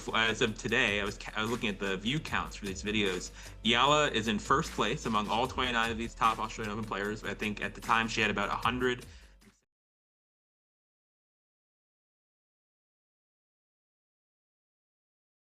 before, as of today, I was looking at the view counts for these videos. Eala is in first place among all 29 of these top Australian Open players. I think at the time she had about 100.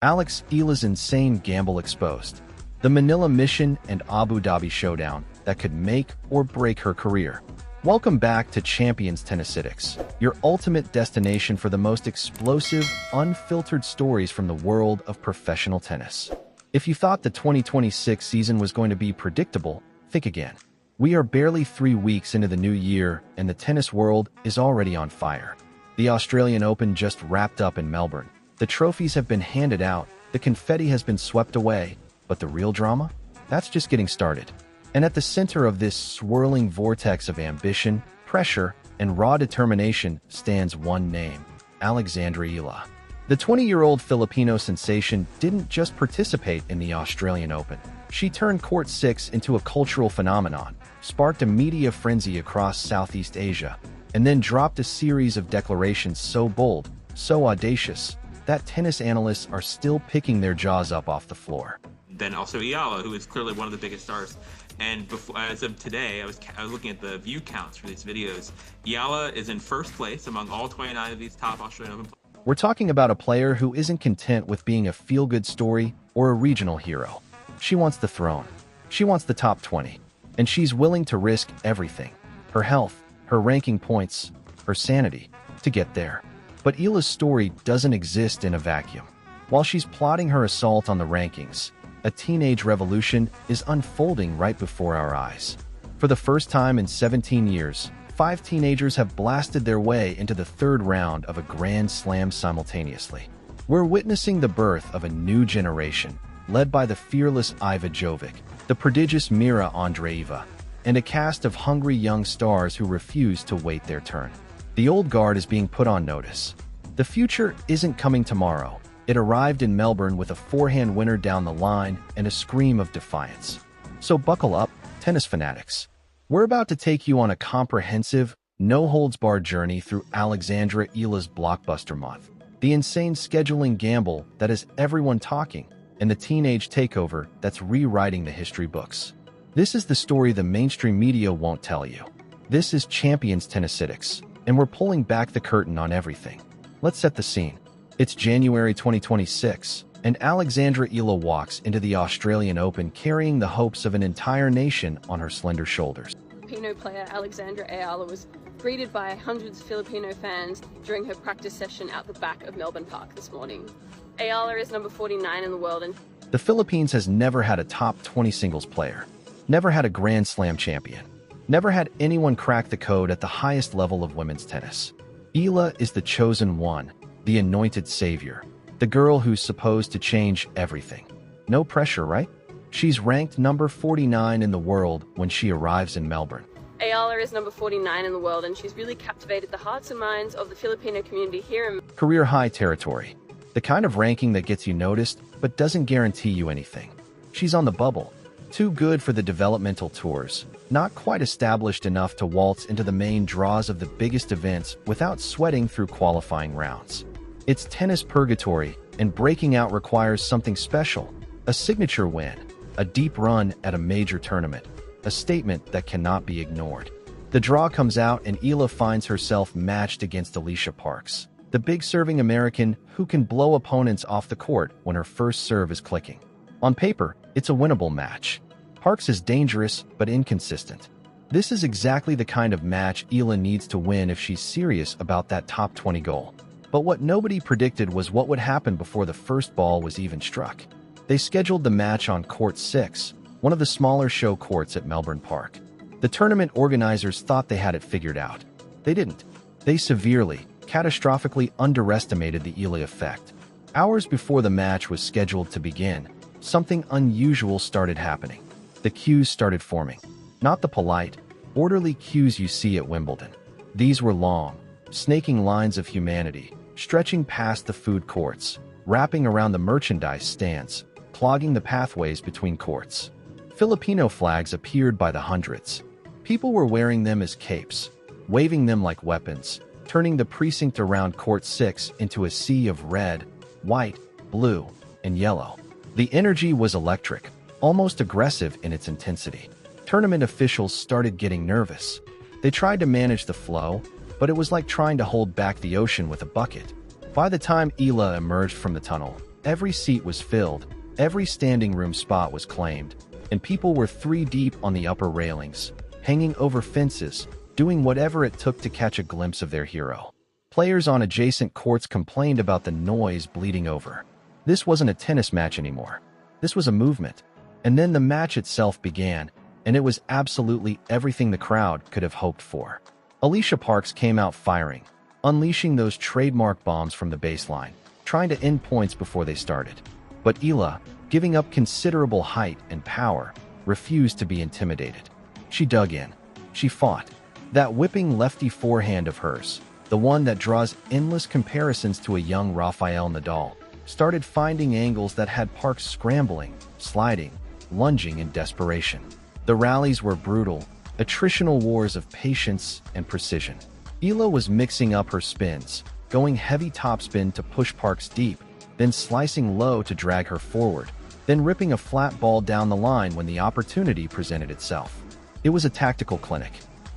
Alex Eala's insane gamble exposed. The Manila Mission and Abu Dhabi showdown that could make or break her career. Welcome back to Champions Tennisitics, your ultimate destination for the most explosive, unfiltered stories from the world of professional tennis. If you thought the 2026 season was going to be predictable, think again. We are barely 3 weeks into the new year, and the tennis world is already on fire. The Australian Open just wrapped up in Melbourne. The trophies have been handed out, the confetti has been swept away, but the real drama? That's just getting started. And at the center of this swirling vortex of ambition, pressure, and raw determination stands one name: Alexandra Eala. The 20-year-old Filipino sensation didn't just participate in the Australian Open. She turned Court 6 into a cultural phenomenon, sparked a media frenzy across Southeast Asia, and then dropped a series of declarations so bold, so audacious, that tennis analysts are still picking their jaws up off the floor. Then also Eala, who is clearly one of the biggest stars. And before, as of today, I was looking at the view counts for these videos. Eala is in first place among all 29 of these top Australian Open players. We're talking about a player who isn't content with being a feel-good story or a regional hero. She wants the throne. She wants the top 20. And she's willing to risk everything: her health, her ranking points, her sanity, to get there. But Eala's story doesn't exist in a vacuum. While she's plotting her assault on the rankings, a teenage revolution is unfolding right before our eyes. For the first time in 17 years, 5 teenagers have blasted their way into the third round of a Grand Slam simultaneously. We're witnessing the birth of a new generation, led by the fearless Iva Jovic, the prodigious Mira Andreeva, and a cast of hungry young stars who refuse to wait their turn. The old guard is being put on notice. The future isn't coming tomorrow. It arrived in Melbourne with a forehand winner down the line and a scream of defiance. So buckle up, tennis fanatics. We're about to take you on a comprehensive, no-holds-barred journey through Alexandra Eala's blockbuster month, the insane scheduling gamble that has everyone talking, and the teenage takeover that's rewriting the history books. This is the story the mainstream media won't tell you. This is Champions Tennisitics, and we're pulling back the curtain on everything. Let's set the scene. It's January 2026, and Alexandra Eala walks into the Australian Open carrying the hopes of an entire nation on her slender shoulders. Filipino player Alexandra Eala was greeted by hundreds of Filipino fans during her practice session out the back of Melbourne Park this morning. Eala is number 49 in the world, and the Philippines has never had a top 20 singles player, never had a Grand Slam champion, never had anyone crack the code at the highest level of women's tennis. Eala is the chosen one, the anointed savior, the girl who's supposed to change everything. No pressure, right? She's ranked number 49 in the world when she arrives in Melbourne. Eala is number 49 in the world, and she's really captivated the hearts and minds of the Filipino community here in Career high territory. The kind of ranking that gets you noticed, but doesn't guarantee you anything. She's on the bubble. Too good for the developmental tours. Not quite established enough to waltz into the main draws of the biggest events without sweating through qualifying rounds. It's tennis purgatory, and breaking out requires something special. A signature win, a deep run at a major tournament, a statement that cannot be ignored. The draw comes out and Eala finds herself matched against Alicia Parks, the big serving American who can blow opponents off the court when her first serve is clicking. On paper, it's a winnable match. Parks is dangerous but inconsistent. This is exactly the kind of match Eala needs to win if she's serious about that top 20 goal. But what nobody predicted was what would happen before the first ball was even struck. They scheduled the match on Court 6, one of the smaller show courts at Melbourne Park. The tournament organizers thought they had it figured out. They didn't. They severely, catastrophically underestimated the Eala effect. Hours before the match was scheduled to begin, something unusual started happening. The queues started forming. Not the polite, orderly queues you see at Wimbledon. These were long, snaking lines of humanity, stretching past the food courts, wrapping around the merchandise stands, clogging the pathways between courts. Filipino flags appeared by the hundreds. People were wearing them as capes, waving them like weapons, turning the precinct around Court 6 into a sea of red, white, blue, and yellow. The energy was electric, almost aggressive in its intensity. Tournament officials started getting nervous. They tried to manage the flow, but it was like trying to hold back the ocean with a bucket. By the time Eala emerged from the tunnel, every seat was filled, every standing room spot was claimed, and people were 3 deep on the upper railings, hanging over fences, doing whatever it took to catch a glimpse of their hero. Players on adjacent courts complained about the noise bleeding over. This wasn't a tennis match anymore. This was a movement. And then the match itself began, and it was absolutely everything the crowd could have hoped for. Alicia Parks came out firing, unleashing those trademark bombs from the baseline, trying to end points before they started. But Eala, giving up considerable height and power, refused to be intimidated. She dug in. She fought. That whipping lefty forehand of hers, the one that draws endless comparisons to a young Rafael Nadal, started finding angles that had Parks scrambling, sliding, lunging in desperation. The rallies were brutal, attritional wars of patience and precision. Eala was mixing up her spins, going heavy topspin to push Parks deep, then slicing low to drag her forward, then ripping a flat ball down the line when the opportunity presented itself. It was a tactical clinic.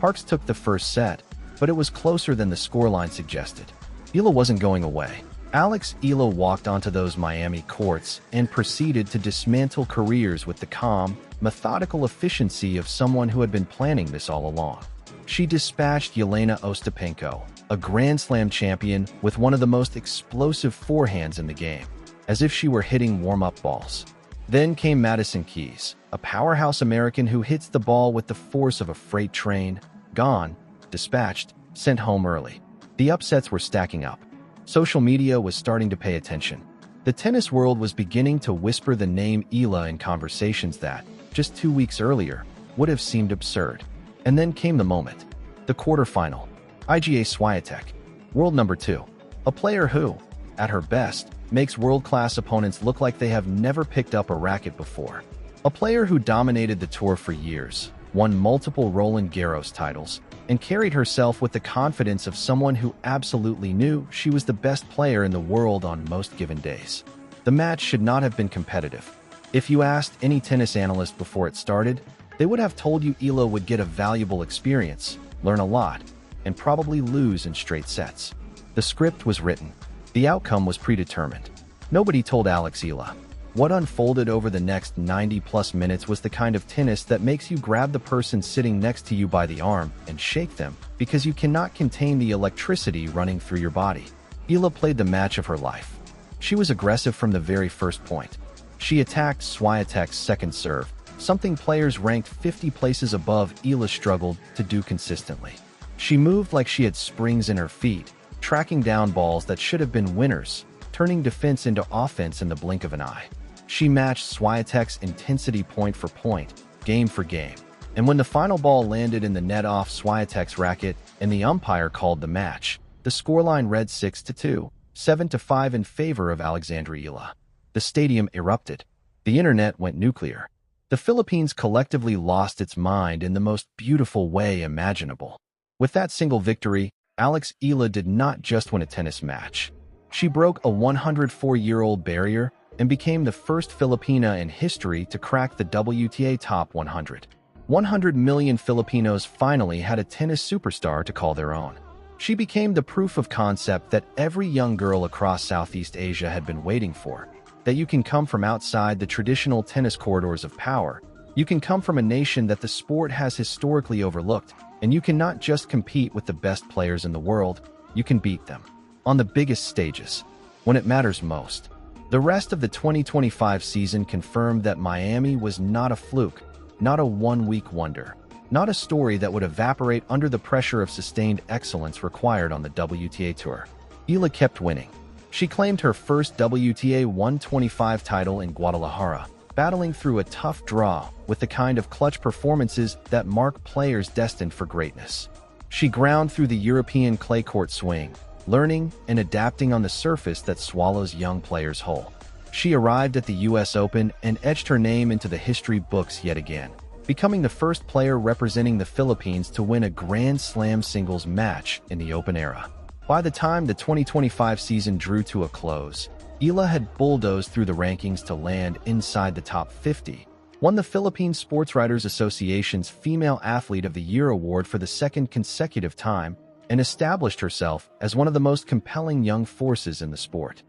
Parks took the first set, but it was closer than the scoreline suggested. Eala wasn't going away. Eala walked onto those Miami courts and proceeded to dismantle careers with the calm, methodical efficiency of someone who had been planning this all along. She dispatched Jelena Ostapenko, a Grand Slam champion, with one of the most explosive forehands in the game, as if she were hitting warm-up balls. Then came Madison Keys, a powerhouse American who hits the ball with the force of a freight train. Gone, dispatched, sent home early. The upsets were stacking up. Social media was starting to pay attention. The tennis world was beginning to whisper the name Eala in conversations that, just 2 weeks earlier, would have seemed absurd. And then came the moment. The quarterfinal. Iga Swiatek, world number 2. A player who, at her best, makes world-class opponents look like they have never picked up a racket before. A player who dominated the tour for years, won multiple Roland Garros titles, and carried herself with the confidence of someone who absolutely knew she was the best player in the world on most given days. The match should not have been competitive. If you asked any tennis analyst before it started, they would have told you Eala would get a valuable experience, learn a lot, and probably lose in straight sets. The script was written. The outcome was predetermined. Nobody told Eala. What unfolded over the next 90-plus minutes was the kind of tennis that makes you grab the person sitting next to you by the arm and shake them, because you cannot contain the electricity running through your body. Eala played the match of her life. She was aggressive from the very first point. She attacked Swiatek's second serve, something players ranked 50 places above Eala struggled to do consistently. She moved like she had springs in her feet, tracking down balls that should have been winners, turning defense into offense in the blink of an eye. She matched Swiatek's intensity point for point, game for game. And when the final ball landed in the net off Swiatek's racket and the umpire called the match, the scoreline read 6-2, 7-5 in favor of Alexandria Eala. The stadium erupted. The internet went nuclear. The Philippines collectively lost its mind in the most beautiful way imaginable. With that single victory, Alex Eala did not just win a tennis match. She broke a 104-year-old barrier and became the first Filipina in history to crack the WTA Top 100. 100 million Filipinos finally had a tennis superstar to call their own. She became the proof of concept that every young girl across Southeast Asia had been waiting for, that you can come from outside the traditional tennis corridors of power. You can come from a nation that the sport has historically overlooked, and you can not just compete with the best players in the world, you can beat them. On the biggest stages, when it matters most. The rest of the 2025 season confirmed that Miami was not a fluke, not a one-week wonder, not a story that would evaporate under the pressure of sustained excellence required on the WTA Tour. Eala kept winning. She claimed her first WTA 125 title in Guadalajara, battling through a tough draw with the kind of clutch performances that mark players destined for greatness. She ground through the European clay court swing, learning and adapting on the surface that swallows young players whole. She arrived at the US Open and etched her name into the history books yet again, becoming the first player representing the Philippines to win a Grand Slam singles match in the Open era. By the time the 2025 season drew to a close, Eala had bulldozed through the rankings to land inside the top 50, won the Philippine Sports Writers Association's Female Athlete of the Year award for the second consecutive time, and established herself as one of the most compelling young forces in the sport.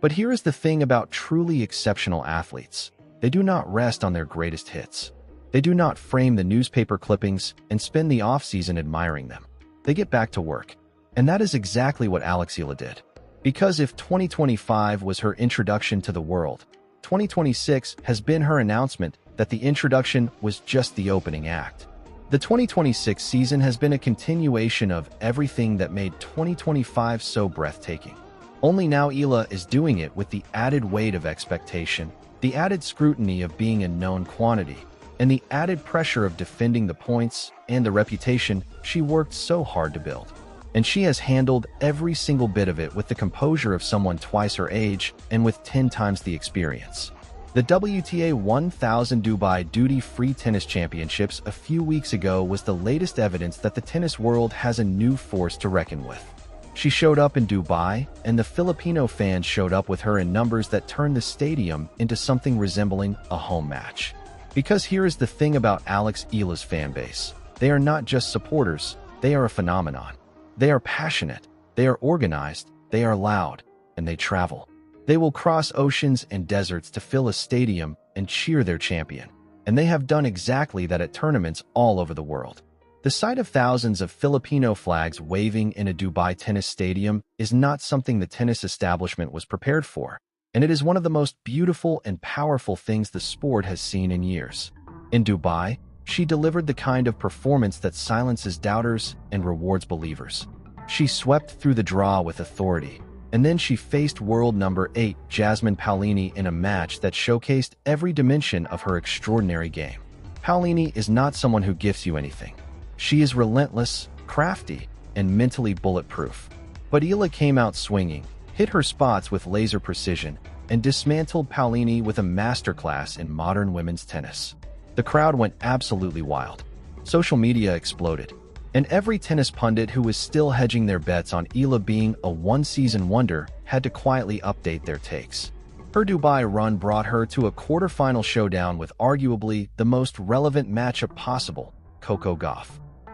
But here is the thing about truly exceptional athletes. They do not rest on their greatest hits. They do not frame the newspaper clippings and spend the off-season admiring them. They get back to work. And that is exactly what Alex Eala did. Because if 2025 was her introduction to the world, 2026 has been her announcement that the introduction was just the opening act. The 2026 season has been a continuation of everything that made 2025 so breathtaking. Only now Eala is doing it with the added weight of expectation, the added scrutiny of being a known quantity, and the added pressure of defending the points and the reputation she worked so hard to build. And she has handled every single bit of it with the composure of someone twice her age and with 10 times the experience. The WTA 1000 Dubai Duty-Free Tennis Championships a few weeks ago was the latest evidence that the tennis world has a new force to reckon with. She showed up in Dubai, and the Filipino fans showed up with her in numbers that turned the stadium into something resembling a home match. Because here is the thing about Alex Eala's fan base. They are not just supporters, they are a phenomenon. They are passionate, they are organized, they are loud, and they travel. They will cross oceans and deserts to fill a stadium and cheer their champion. And they have done exactly that at tournaments all over the world. The sight of thousands of Filipino flags waving in a Dubai tennis stadium is not something the tennis establishment was prepared for, and it is one of the most beautiful and powerful things the sport has seen in years. In Dubai, she delivered the kind of performance that silences doubters and rewards believers. She swept through the draw with authority, and then she faced world number 8 Jasmine Paolini in a match that showcased every dimension of her extraordinary game. Paolini is not someone who gifts you anything. She is relentless, crafty, and mentally bulletproof. But Eala came out swinging, hit her spots with laser precision, and dismantled Paolini with a masterclass in modern women's tennis. The crowd went absolutely wild. Social media exploded, and every tennis pundit who was still hedging their bets on Eala being a one-season wonder had to quietly update their takes. Her Dubai run brought her to a quarterfinal showdown with arguably the most relevant matchup possible, Coco Gauff.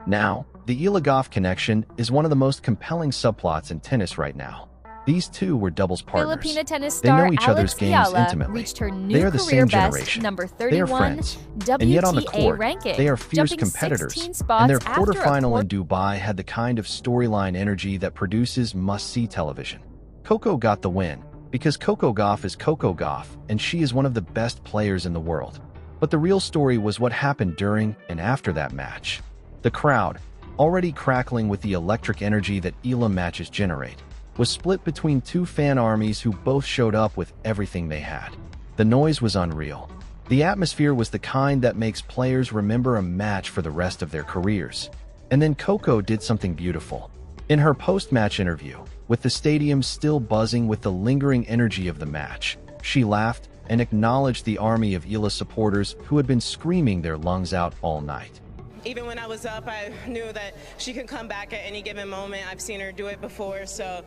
Now, the Eala-Gauff connection is one of the most compelling subplots in tennis right now. These two were doubles partners. Filipino tennis They star know each other's games Eala intimately. reached her new They are the career same best, generation. number They are 31 friends. WTA And yet on the court, ranking, they are fierce jumping competitors. 16 spots And their after a quarterfinal in Dubai had the kind of storyline energy that produces must-see television. Coco got the win, because Coco Gauff is Coco Gauff, and she is one of the best players in the world. But the real story was what happened during and after that match. The crowd, already crackling with the electric energy that Eala matches generate, was split between two fan armies who both showed up with everything they had. The noise was unreal. The atmosphere was the kind that makes players remember a match for the rest of their careers. And then Coco did something beautiful. In her post-match interview, with the stadium still buzzing with the lingering energy of the match, she laughed and acknowledged the army of Eala supporters who had been screaming their lungs out all night. Even when I was up, I knew that she could come back at any given moment. I've seen her do it before. So,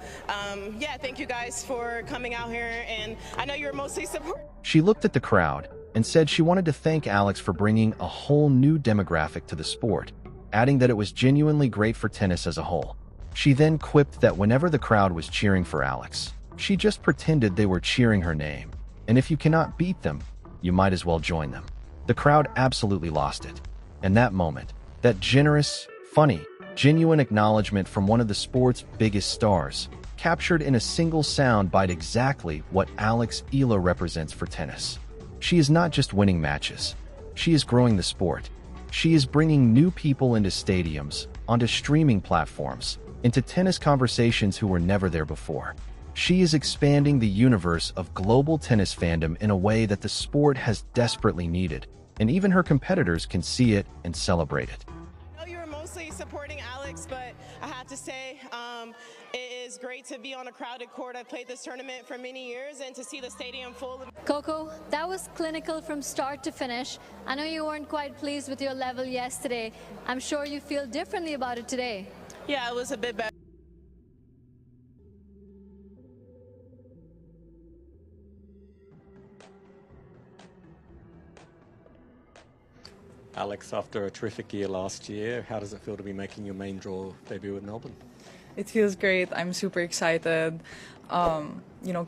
yeah, thank you guys for coming out here. And I know you're mostly supporting. She looked at the crowd and said she wanted to thank Alex for bringing a whole new demographic to the sport, adding that it was genuinely great for tennis as a whole. She then quipped that whenever the crowd was cheering for Alex, she just pretended they were cheering her name. And if you cannot beat them, you might as well join them. The crowd absolutely lost it. And that moment, that generous, funny, genuine acknowledgement from one of the sport's biggest stars, captured in a single sound bite exactly what Alex Eala represents for tennis. She is not just winning matches. She is growing the sport. She is bringing new people into stadiums, onto streaming platforms, into tennis conversations who were never there before. She is expanding the universe of global tennis fandom in a way that the sport has desperately needed. And even her competitors can see it and celebrate it. I know you were mostly supporting Alex, but I have to say it is great to be on a crowded court. I've played this tournament for many years, and to see the stadium full. Coco, that was clinical from start to finish. I know you weren't quite pleased with your level yesterday. I'm sure you feel differently about it today. Yeah, it was a bit better. Alex, after a terrific year last year, how does it feel to be making your main draw debut at Melbourne? It feels great. I'm super excited. You know,